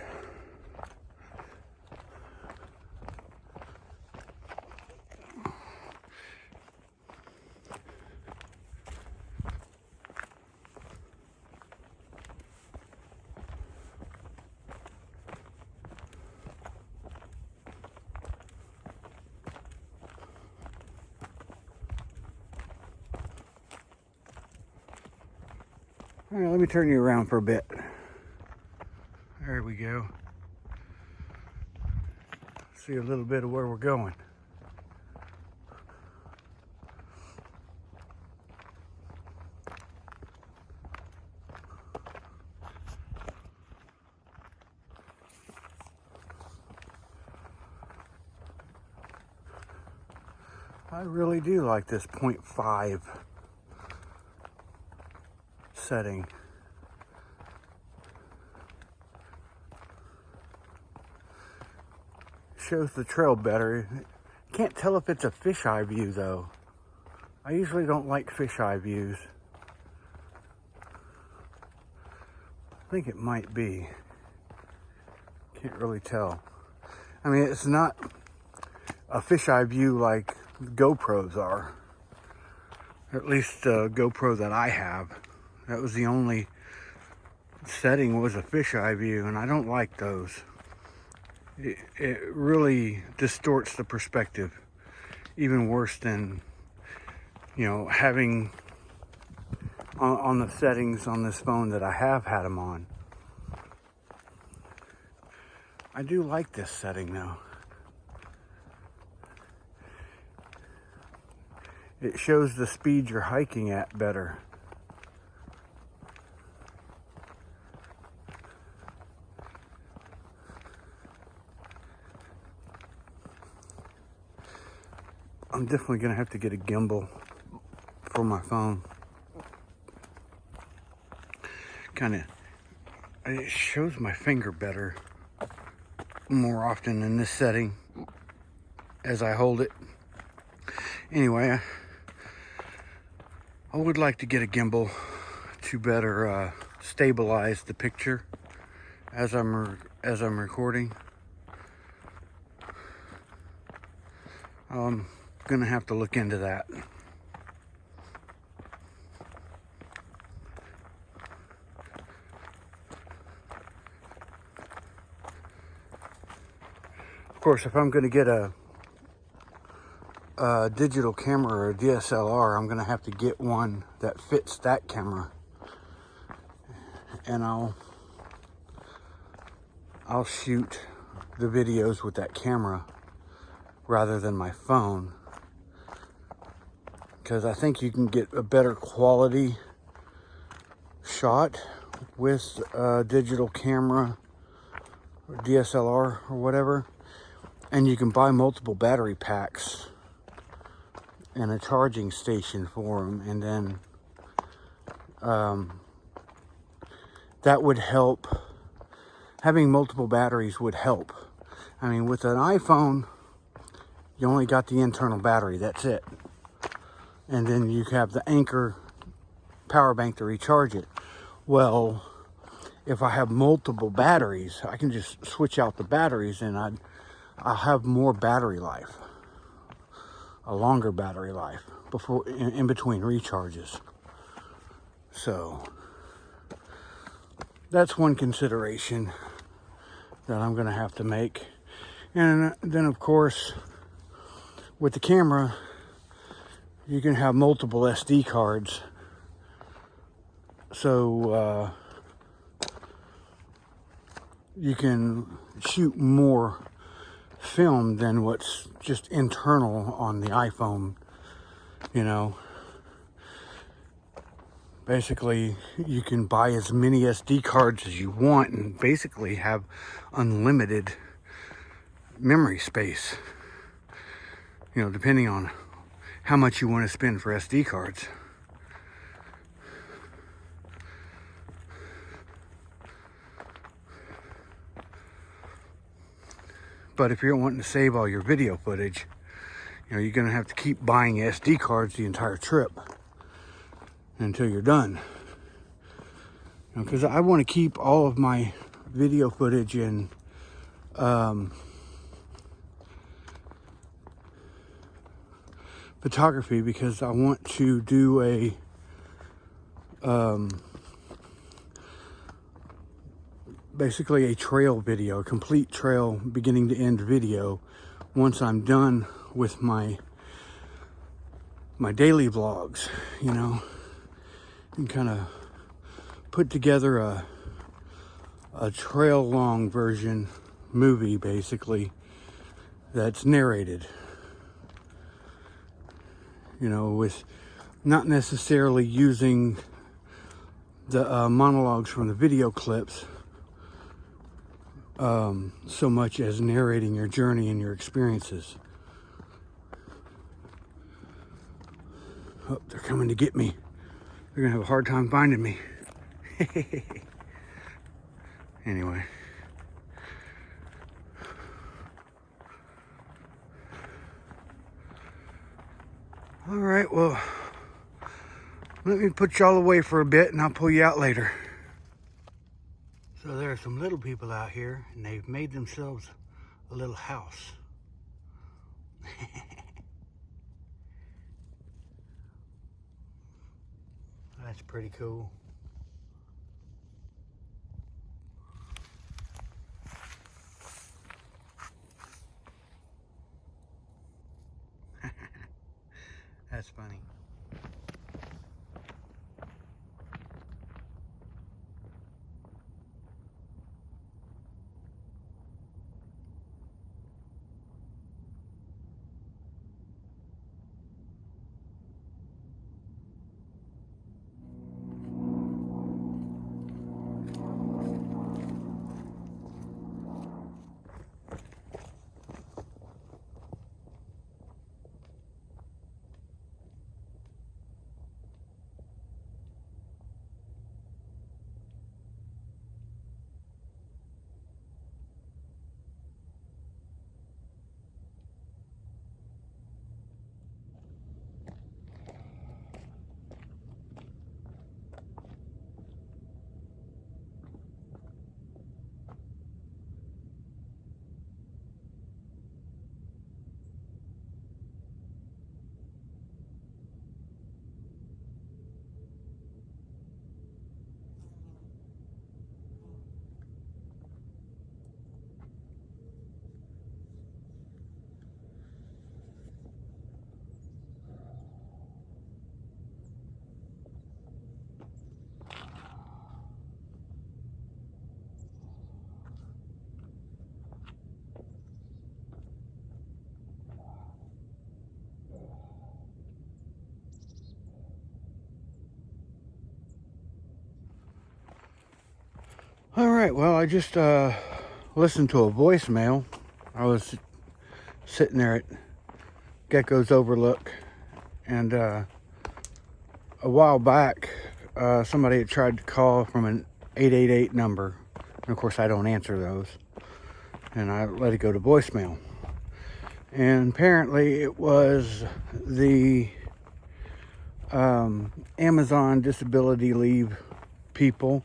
All right, let me turn you around for a bit. There we go. See a little bit of where we're going. I really do like this 0.5 setting. Shows the trail better. Can't tell if it's a fisheye view though. I usually don't like fisheye views. I think it might be. Can't really tell. I mean, it's not a fisheye view like GoPros are. Or at least the GoPro that I have. That was the only setting was a fisheye view, and I don't like those. It really distorts the perspective, even worse than, you know, having on the settings on this phone that I have had them on. I do like this setting though. It shows the speed you're hiking at better. I'm definitely gonna have to get a gimbal for my phone. It shows my finger better more often in this setting as I hold it. Anyway, I would like to get a gimbal to better stabilize the picture as I'm recording. I'm gonna have to look into that. Of course, if I'm gonna get a digital camera or a DSLR, I'm gonna have to get one that fits that camera, and I'll shoot the videos with that camera rather than my phone, because I think you can get a better quality shot with a digital camera or DSLR or whatever, and you can buy multiple battery packs and a charging station for them, and then that would help. Having multiple batteries would help. I mean, with an iPhone, you only got the internal battery, that's it. And then you have the Anchor power bank to recharge it. Well, if I have multiple batteries, I can just switch out the batteries, and I'll have more battery life, a longer battery life before in between recharges. So that's one consideration that I'm gonna have to make. And then, of course, with the camera, you can have multiple SD cards, so you can shoot more film than what's just internal on the iPhone, you know. Basically, you can buy as many SD cards as you want and basically have unlimited memory space, you know, depending on how much you want to spend for SD cards. But if you're wanting to save all your video footage, you know, you're going to have to keep buying SD cards the entire trip until you're done. Because I want to keep all of my video footage in photography, because I want to do a basically a trail video, a complete trail beginning to end video, once I'm done with my daily vlogs, you know, and kind of put together a trail long version movie, basically, that's narrated, you know, with not necessarily using the monologues from the video clips so much as narrating your journey and your experiences. Oh, they're coming to get me. They're gonna have a hard time finding me. Anyway. All right, well, let me put y'all away for a bit and I'll pull you out later. So there are some little people out here, and they've made themselves a little house. That's pretty cool. That's funny. All right, well, I just listened to a voicemail. I was sitting there at Gekko's Overlook, and a while back, somebody had tried to call from an 888 number. And of course, I don't answer those, and I let it go to voicemail. And apparently, it was the Amazon disability leave people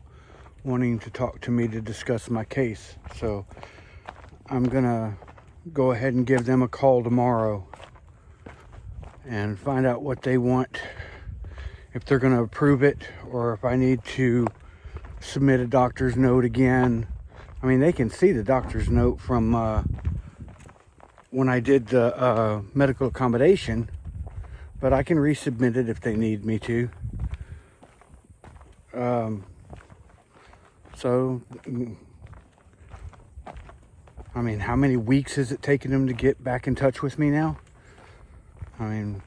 wanting to talk to me to discuss my case. So I'm gonna go ahead and give them a call tomorrow and find out what they want, if they're gonna approve it, or if I need to submit a doctor's note again. I mean, they can see the doctor's note from when I did the medical accommodation, but I can resubmit it if they need me to. So, I mean, how many weeks has it taken them to get back in touch with me now? I mean,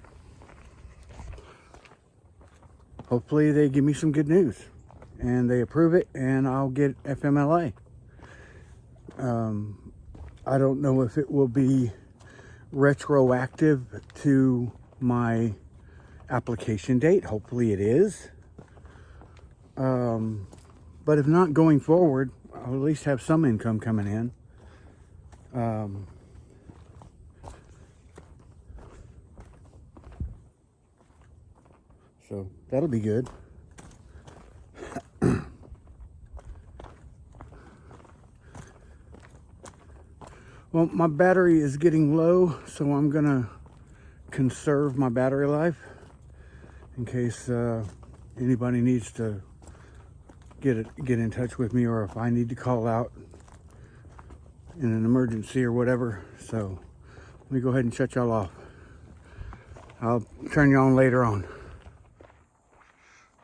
hopefully they give me some good news and they approve it and I'll get FMLA. I don't know if it will be retroactive to my application date. Hopefully it is. But if not, going forward, I'll at least have some income coming in. So that'll be good. Well, my battery is getting low, so I'm gonna conserve my battery life in case anybody needs to get in touch with me, or if I need to call out in an emergency or whatever. So let me go ahead and shut y'all off. I'll turn you on later on.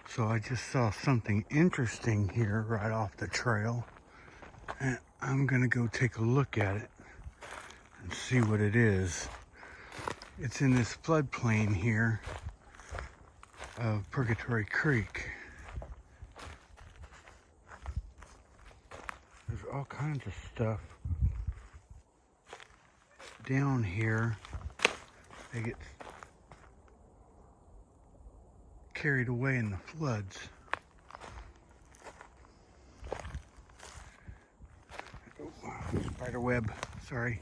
So I just saw something interesting here right off the trail, and I'm gonna go take a look at it and see what it is. It's in this floodplain here of Purgatory Creek. There's all kinds of stuff down here. They get carried away in the floods. Oh, spider web, sorry.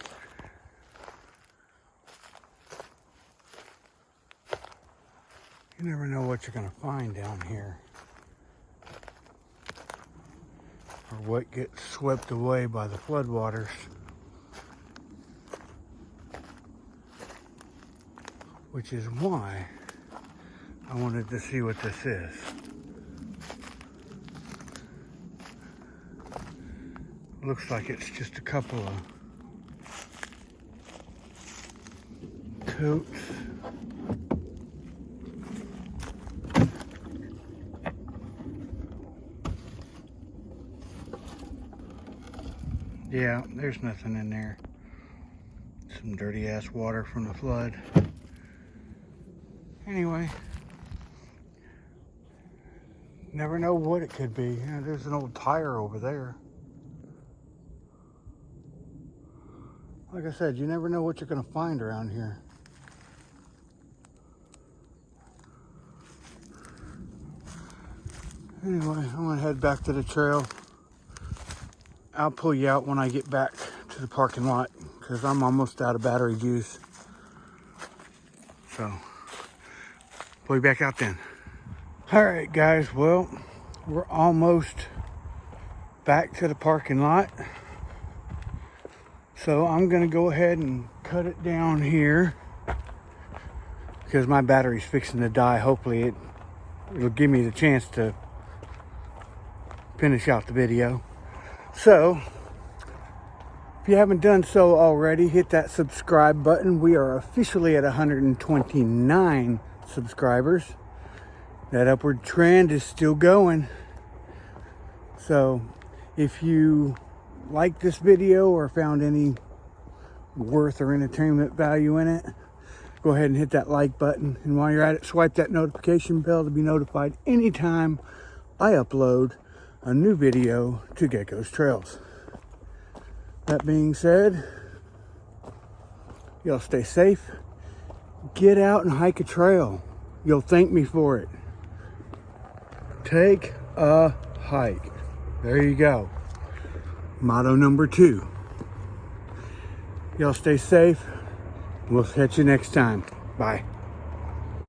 You never know what you're gonna find down here, or what gets swept away by the floodwaters. Which is why I wanted to see what this is. Looks like it's just a couple of totes. Yeah, there's nothing in there. Some dirty ass water from the flood. Anyway, never know what it could be. Yeah, there's an old tire over there. Like I said, you never know what you're gonna find around here. Anyway, I'm gonna head back to the trail. I'll pull you out when I get back to the parking lot, because I'm almost out of battery juice. So, pull you back out then. All right, guys, well, we're almost back to the parking lot. So I'm gonna go ahead and cut it down here, because my battery's fixing to die. Hopefully it'll give me the chance to finish out the video. So, if you haven't done so already, hit that subscribe button. We are officially at 129 subscribers. That upward trend is still going. So, if you like this video or found any worth or entertainment value in it, go ahead and hit that like button. And while you're at it, swipe that notification bell to be notified anytime I upload a new video to Gekko's Trails. That being said, y'all stay safe. Get out and hike a trail. You'll thank me for it. Take a hike. There you go. Motto number 2. Y'all stay safe. We'll catch you next time. Bye.